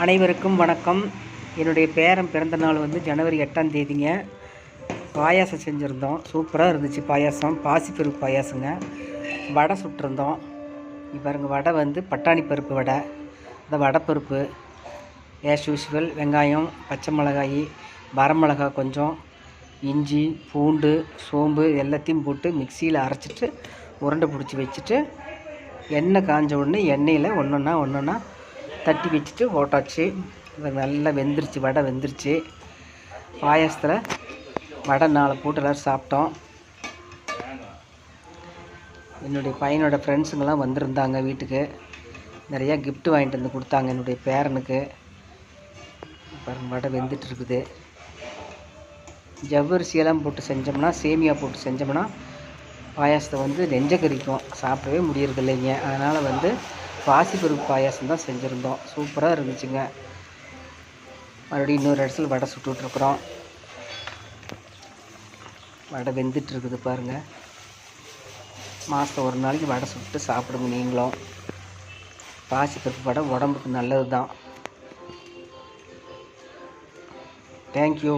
அனைவருக்கும் வணக்கம். என்னுடைய பேரன் பிறந்த நாள் வந்து ஜனவரி 8ஆம் தேதிங்க. பாயாசம் செஞ்சுருந்தோம். சூப்பராக இருந்துச்சு பாயாசம். பாசிப்பருப்பு பாயாசங்க. வடை சுட்டிருந்தோம். பாருங்க, வடை வந்து பட்டாணி பருப்பு வடை. அந்த வடைப்பருப்பு ஆஸ் யூஷுவல் வெங்காயம், பச்சை மிளகாய், வரமிளகா கொஞ்சம், இஞ்சி, பூண்டு, சோம்பு எல்லாத்தையும் போட்டு மிக்சியில் அரைச்சிட்டு உருண்டை பிடிச்சி வச்சுட்டு எண்ணெய் காஞ்ச உடனே எண்ணெயில் ஒன்றொன்னா தட்டி வச்சுட்டு போட்டாச்சு. நல்லா வெந்துருச்சு, வடை வெந்துருச்சு. பாயாசத்தில் வடை 4 போட்டு எல்லோரும் சாப்பிட்டோம். என்னுடைய பையனோட ஃப்ரெண்ட்ஸுங்கெல்லாம் வந்திருந்தாங்க வீட்டுக்கு. நிறையா கிஃப்ட் வாங்கிட்டு வந்து கொடுத்தாங்க என்னுடைய பேரனுக்கு. வடை வெந்துட்டு இருக்குது. ஜவ்வரிசியெல்லாம் போட்டு செஞ்சோம்னா, சேமியா போட்டு செஞ்சோம்னா பாயாசத்தை வந்து நெஞ்ச கறிக்கும், சாப்பிடவே முடியறதில்லைங்க. அதனால் வந்து பாசிப்பருப்பு பாயாசம் தான் செஞ்சுருந்தோம். சூப்பராக இருந்துச்சுங்க. மறுபடியும் இன்னொரு இடத்துல வடை சுட்டுட்ருக்குறோம். வடை வெந்துட்டு இருக்குது பாருங்கள். மாதம் ஒரு நாளைக்கு வடை சுட்டு சாப்பிடுங்க நீங்களும். பாசிப்பருப்பு வடை உடம்புக்கு நல்லது தான். தேங்க்யூ.